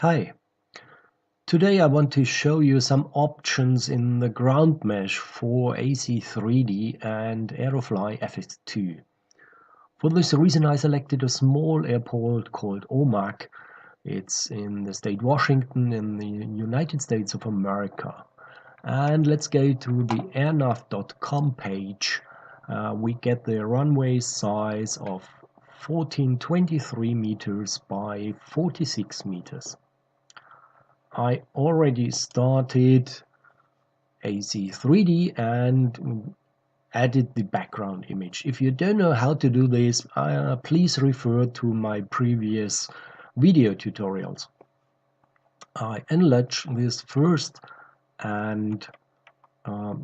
Hi, today I want to show you some options in the ground mesh for AC3D and Aerofly FS2. For this reason I selected a small airport called Omak. It's in the state Washington in the United States of America. And let's go to the airnav.com page. We get the runway size of 1423 meters by 46 meters. I already started AC3D and added the background image. If you don't know how to do this, please refer to my previous video tutorials. I enlarge this first, and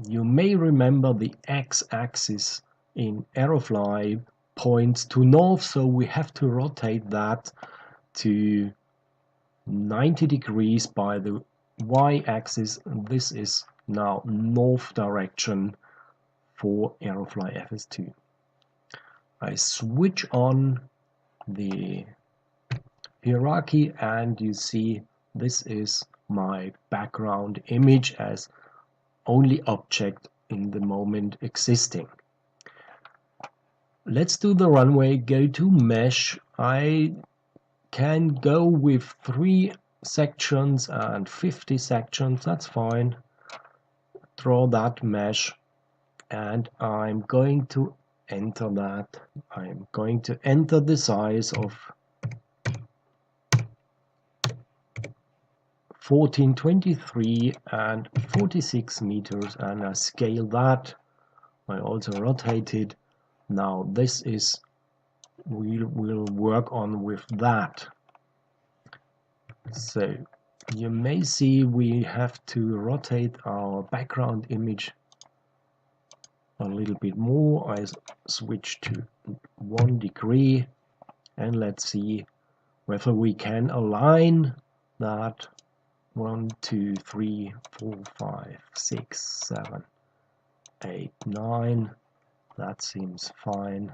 you may remember the x-axis in Aerofly points to north, so we have to rotate that to 90 degrees by the y-axis. This is now north direction for Aerofly FS2. I switch on the hierarchy and you see this is my background image as only object in the moment existing. Let's do the runway. Go to mesh. I can go with 3 sections and 50 sections, that's fine. Draw that mesh and I'm going to enter that. I'm going to enter the size of 1423 and 46 meters and I scale that. I also rotate it. Now this is we'll work on with that. So you may see we have to rotate our background image a little bit more. I switch to 1 degree and let's see whether we can align that. 1, 2, 3, 4, 5, 6, 7, 8, 9. That seems fine.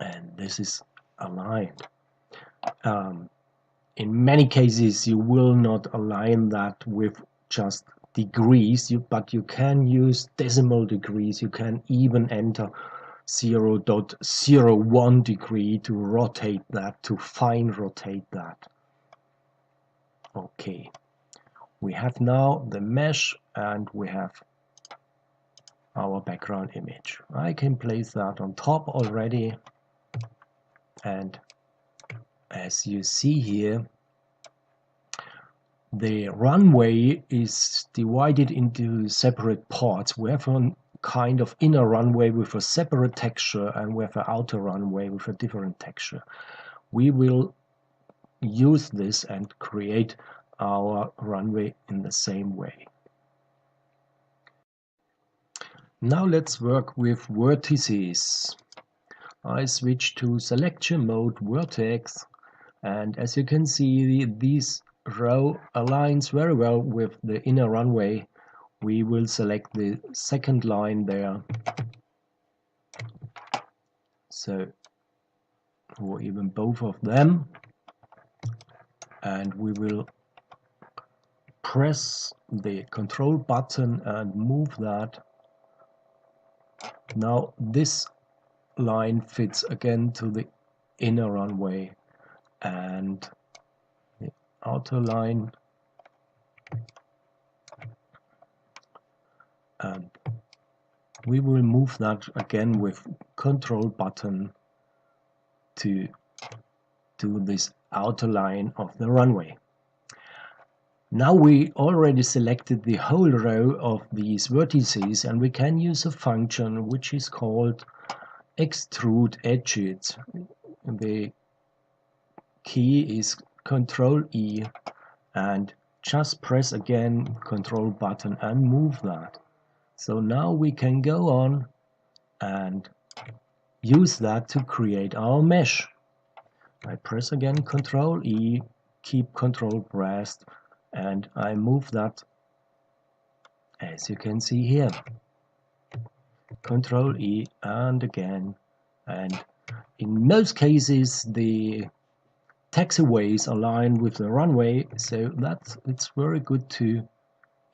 And this is aligned. In many cases you will not align that with just degrees, but you can use decimal degrees. You can even enter 0.01 degree to rotate that, to fine rotate that. Okay, we have now the mesh and we have our background image. I can place that on top already, and as you see here, the runway is divided into separate parts. We have a kind of inner runway with a separate texture and we have an outer runway with a different texture. We will use this and create our runway in the same way. Now let's work with vertices. I switch to selection mode vertex, and as you can see, this row aligns very well with the inner runway. We will select the second line there, so or even both of them, and we will press the control button and move that. Now this line fits again to the inner runway and the outer line, and we will move that again with control button to this outer line of the runway. Now we already selected the whole row of these vertices and we can use a function which is called extrude edges. The key is Control E and just press again control button and move that. So now we can go on and use that to create our mesh. I press again Control E, keep control pressed, and I move that, as you can see here. Control E and again, and in most cases the taxiways align with the runway, so it's very good to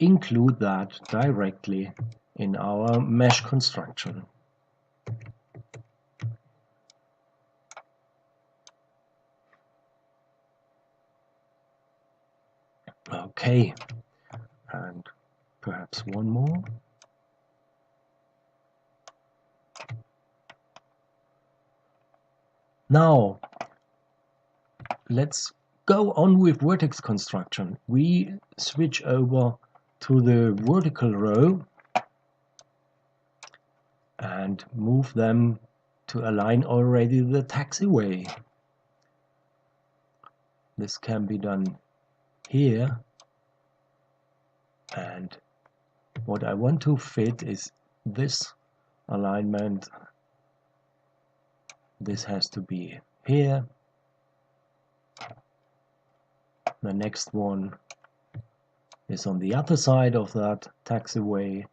include that directly in our mesh construction. Okay, and perhaps one more. Now let's go on with vertex construction. We switch over to the vertical row and move them to align already the taxiway. This can be done here, and what I want to fit is this alignment. This has to be here. The next one is on the other side of that taxiway,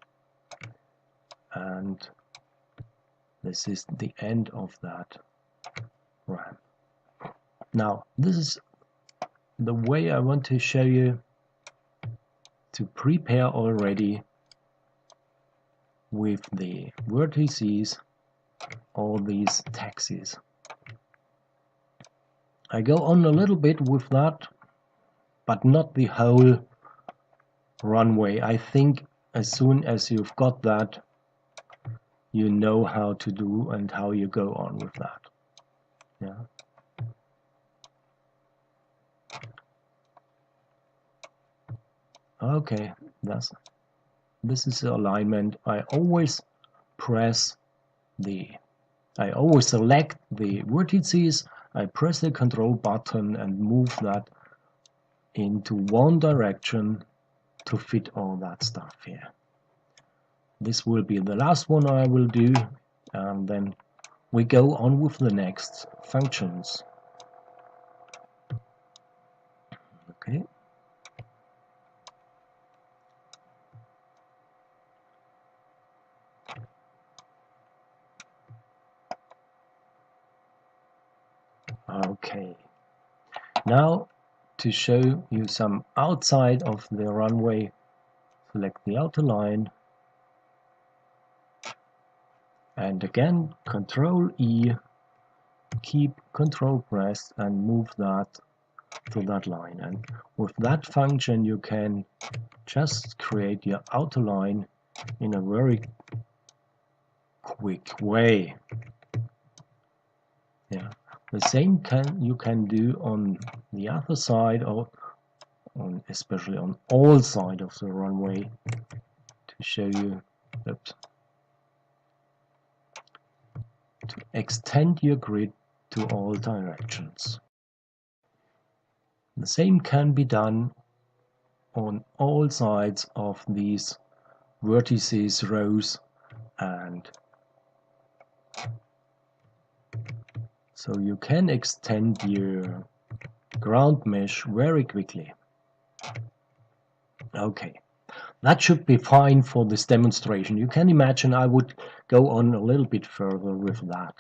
and this is the end of that ramp. Now this is the way I want to show you to prepare already with the vertices all these taxis. I go on a little bit with that, but not the whole runway. I think as soon as you've got that, you know how to do and how you go on with that. Yeah. Okay, this is the alignment. I always select the vertices, I press the control button and move that into one direction to fit all that stuff here. This will be the last one I will do, and then we go on with the next functions. Okay. Okay. Now to show you some outside of the runway, select the outer line, and again Control E, keep Control pressed and move that to that line. And with that function you can just create your outer line in a very quick way. Yeah, the same you can do on the other side, or especially on all sides of the runway, to show you that to extend your grid to all directions. The same can be done on all sides of these vertices, rows, and so you can extend your ground mesh very quickly. Okay, that should be fine for this demonstration. You can imagine I would go on a little bit further with that.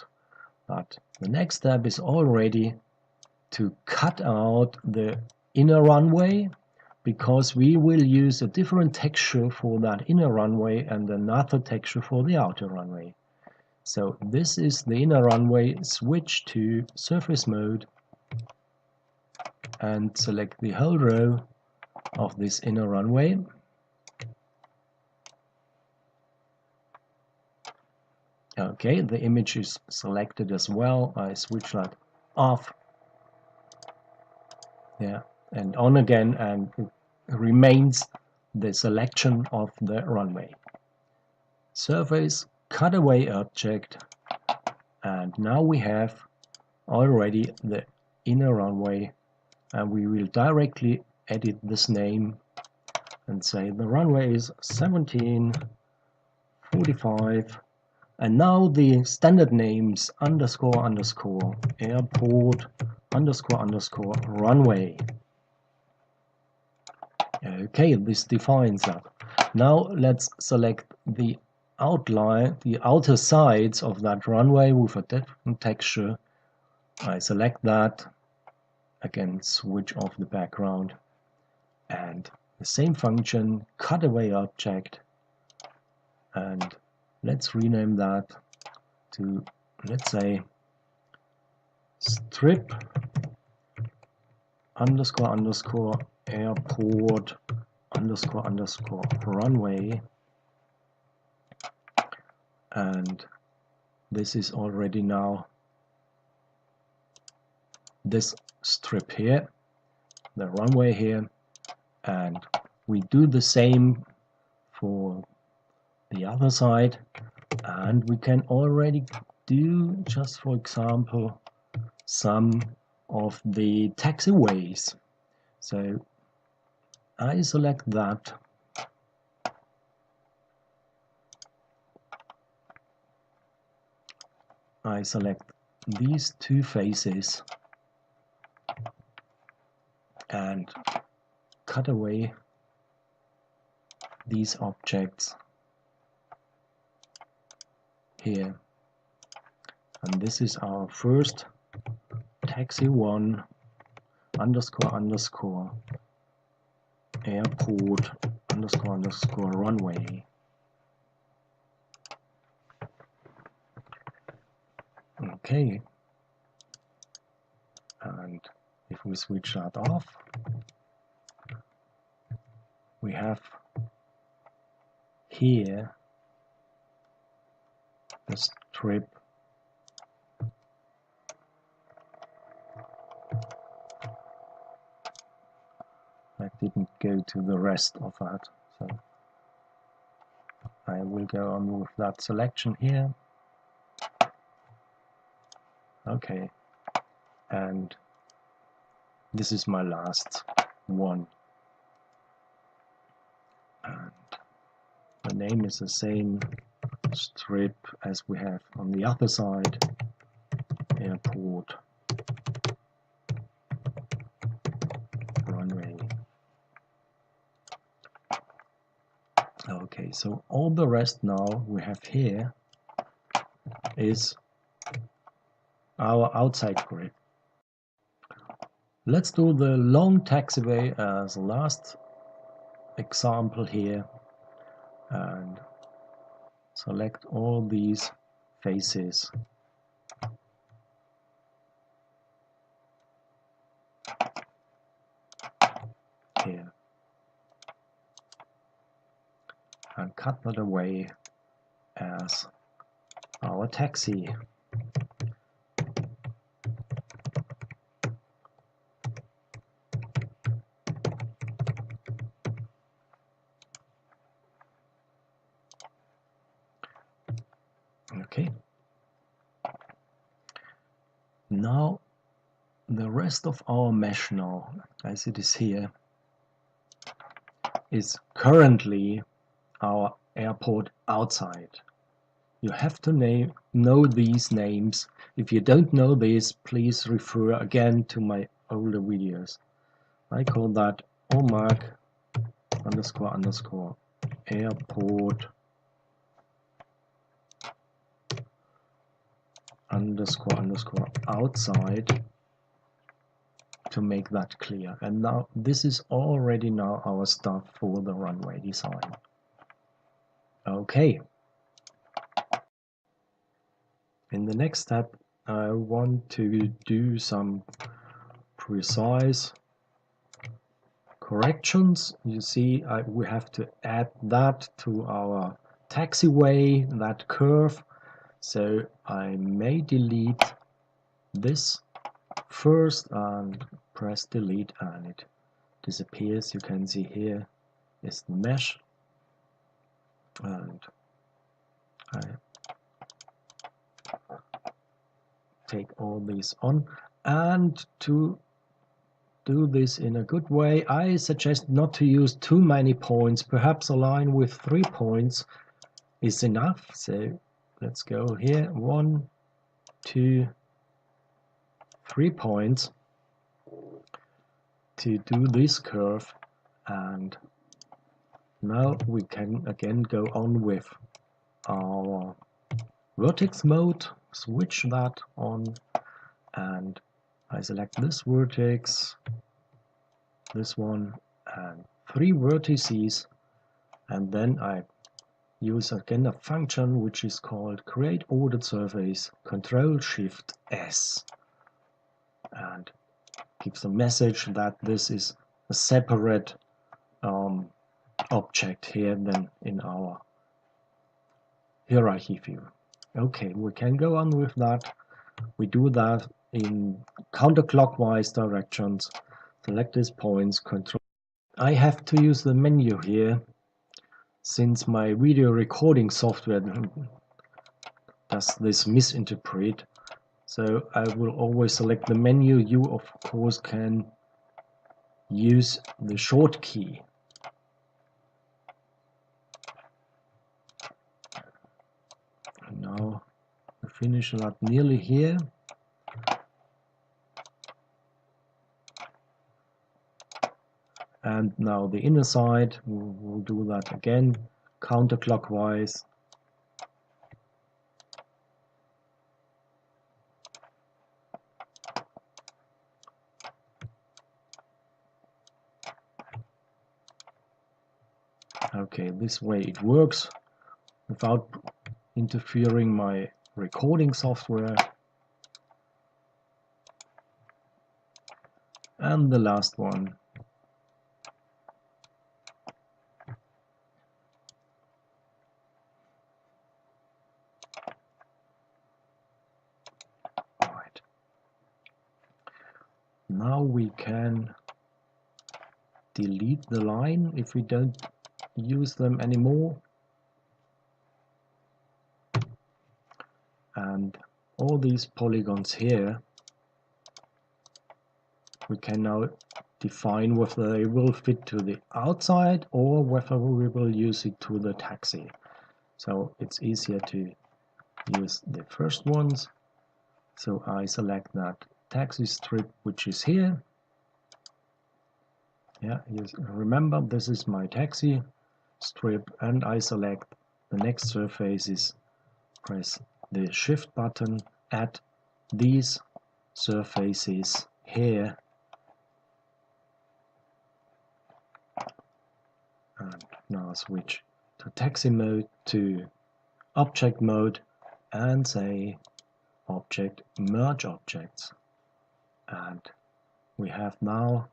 But the next step is already to cut out the inner runway, because we will use a different texture for that inner runway and another texture for the outer runway. So this is the inner runway. Switch to surface mode and select the whole row of this inner runway. Okay, the image is selected as well. I switch that off, yeah, and on again, and it remains the selection of the runway. Surface, cutaway object, and now we have already the inner runway, and we will directly edit this name and say the runway is 1745, and now the standard names underscore underscore airport underscore underscore runway. Okay, this defines that. Now let's select the outline, the outer sides of that runway with a different texture. I select that again switch off the background, and the same function, cutaway object, and let's rename that to, let's say, strip underscore underscore airport underscore underscore runway, and this is already now this strip here, the runway here, and we do the same for the other side, and we can already do, just for example, some of the taxiways. So I select that, I select these two faces and cut away these objects here, and this is our first taxi 1 underscore underscore airport underscore underscore runway. Okay, and if we switch that off, we have here the strip I didn't go to the rest of that, so I will go on with that selection here. Okay, and this is my last one, and the name is the same strip as we have on the other side, airport runway. Okay, so all the rest now we have here is our outside grid. Let's do the long taxiway as last example here, and select all these faces. Here. And cut that away as our taxi. Okay. Now the rest of our mesh now, as it is here, is currently our airport outside. You have to know these names. If you don't know this, please refer again to my older videos. I call that OMAG underscore underscore airport underscore underscore outside, to make that clear. And now this is already now our stuff for the runway design. Okay. In the next step, I want to do some precise corrections. You see, we have to add that to our taxiway, that curve. So I may delete this first and press delete, and it disappears. You can see here is the mesh, and I take all these on. And to do this in a good way, I suggest not to use too many points. Perhaps a line with 3 points is enough. So let's go here, 1, 2, 3 points to do this curve. And now we can again go on with our vertex mode, switch that on, and I select this vertex, this one, and 3 vertices, and then I use again a function which is called create ordered surface, Ctrl-Shift-S, and gives a message that this is a separate object here than in our hierarchy view. Okay, we can go on with that. We do that in counterclockwise directions. Select these points, control. I have to use the menu here since my video recording software does this misinterpret. So I will always select the menu. You of course can use the short key. And now we finish that nearly here. And now the inner side, we'll do that again, counterclockwise. Okay, this way it works without interfering my recording software. And the last one. Right. Now we can delete the line if we don't use them anymore. And all these polygons here, we can now define whether they will fit to the outside or whether we will use it to the taxi. So it's easier to use the first ones. So I select that taxi strip which is here. Yeah, remember this is my taxi strip, and I select the next surfaces, press the shift button, add these surfaces here, and now switch to taxi mode, to object mode, and say object merge objects. And we have now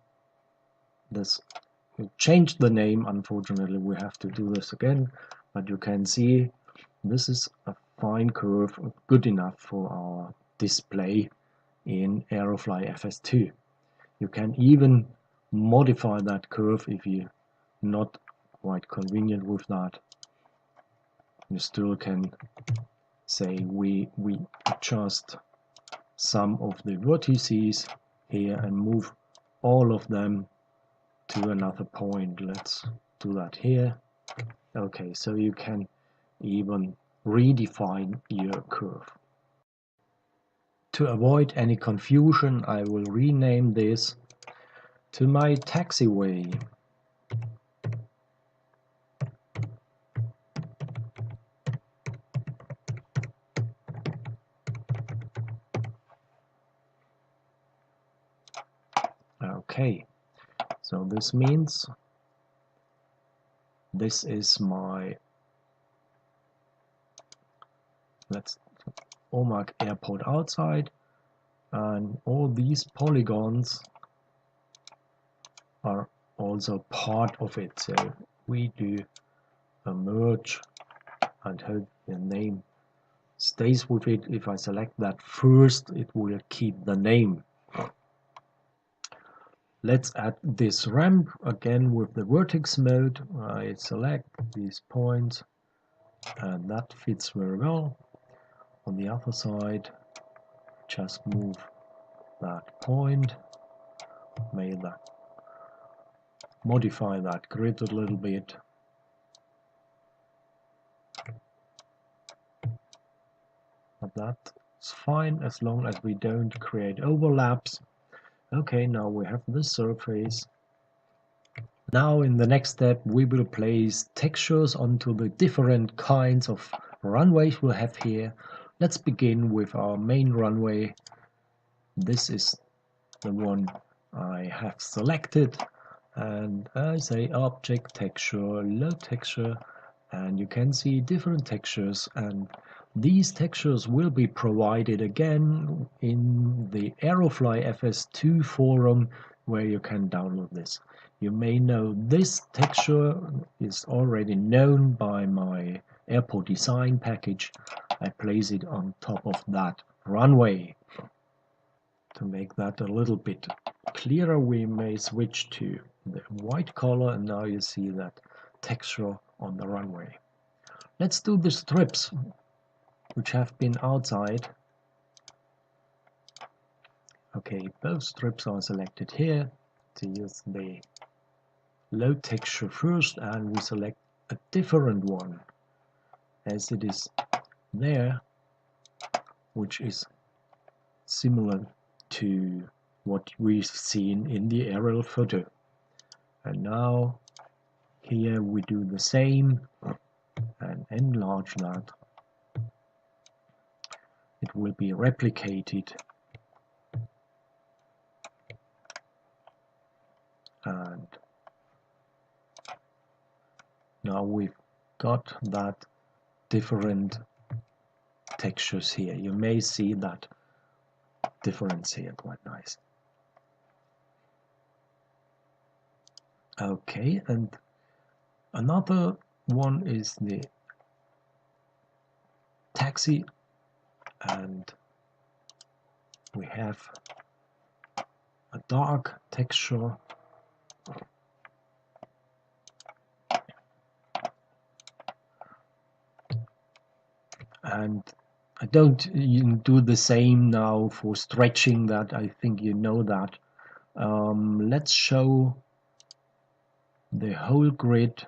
this. We changed the name, unfortunately we have to do this again, but you can see this is a fine curve, good enough for our display in Aerofly FS2. You can even modify that curve if you're not quite convenient with that. You still can say we adjust some of the vertices here and move all of them to another point. Let's do that here. Okay, so you can even redefine your curve. To avoid any confusion, I will rename this to my taxiway. Okay, so this means this is my, let's mark airport outside, and all these polygons are also part of it. So we do a merge and hope the name stays with it. If I select that first, it will keep the name. Let's add this ramp again with the vertex mode. I select these points, and that fits very well. On the other side, just move that point, modify that grid a little bit. But that's fine as long as we don't create overlaps. Okay, now we have this surface. Now in the next step we will place textures onto the different kinds of runways we have here. Let's begin with our main runway. This is the one I have selected, and I say object texture, load texture, and you can see different textures, and these textures will be provided again in the Aerofly FS2 forum where you can download this. You may know this texture is already known by my airport design package. I place it on top of that runway. To make that a little bit clearer, we may switch to the white color, and now you see that texture on the runway. Let's do the strips which have been outside. Okay, both strips are selected here. To use the load texture first, and we select a different one as it is there, which is similar to what we've seen in the aerial photo. And now here we do the same and enlarge that. It will be replicated, and now we've got that different textures here. You may see that difference here, quite nice. Okay, and another one is the taxi, and we have a dark texture, and I don't do the same now for stretching that. I think you know that. Let's show the whole grid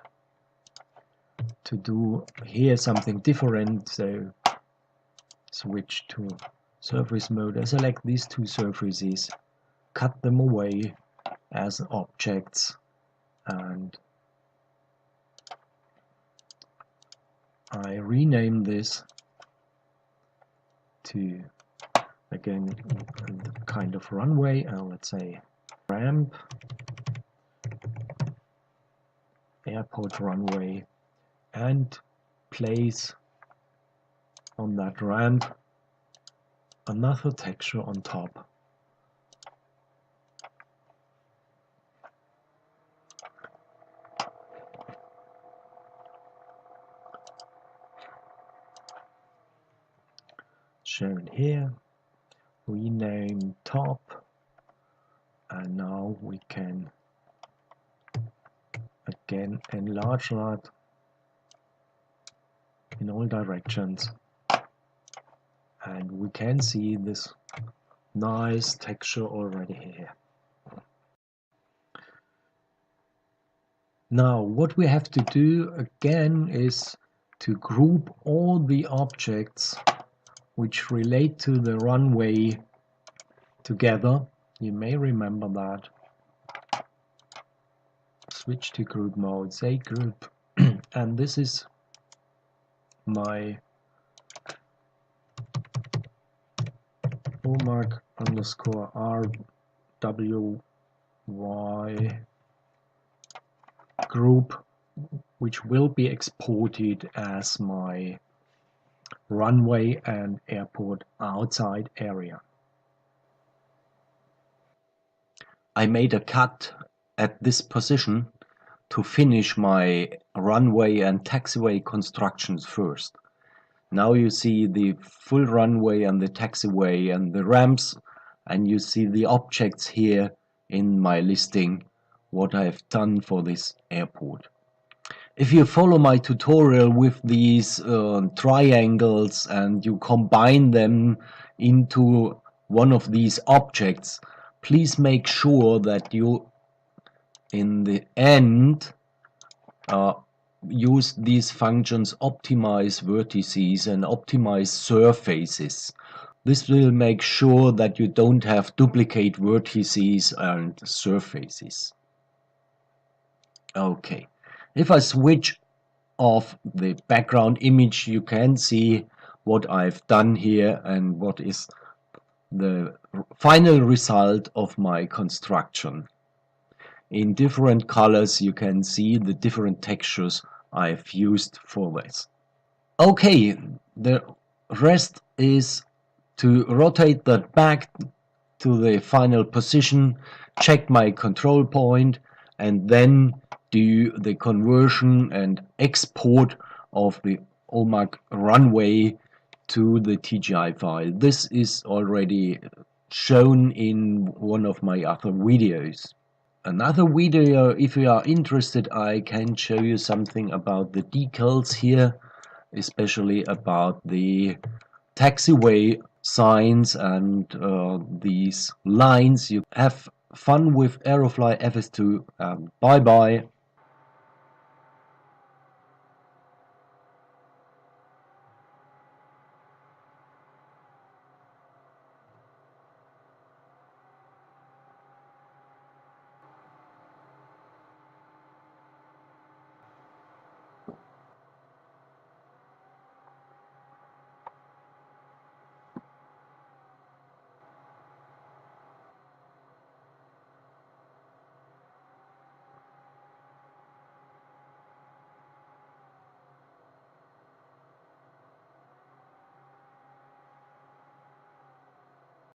to do here something different. So switch to surface mode. I select these two surfaces, cut them away as objects, and I rename this to again the kind of runway, let's say ramp, airport runway, and place on that ramp another texture on top. Shown here, rename top, and now we can again enlarge that in all directions, and we can see this nice texture already here. Now what we have to do again is to group all the objects which relate to the runway together. You may remember that. Switch to group mode, say group, and this is my hallmark underscore RWY group, which will be exported as my runway and airport outside area. I made a cut at this position to finish my runway and taxiway constructions first. Now you see the full runway and the taxiway and the ramps, and you see the objects here in my listing, what I've done for this airport. If you follow my tutorial with these triangles and you combine them into one of these objects, please make sure that you in the end use these functions optimize vertices and optimize surfaces. This will make sure that you don't have duplicate vertices and surfaces. Okay, if I switch off the background image, you can see what I've done here and what is the final result of my construction. In different colors you can see the different textures I've used for this. Okay, the rest is to rotate that back to the final position, check my control point, and then do the conversion and export of the OMAG Runway to the TGI file. This is already shown in one of my other videos. Another video, if you are interested, I can show you something about the decals here, especially about the taxiway signs and these lines. You have fun with Aerofly FS2. Bye bye.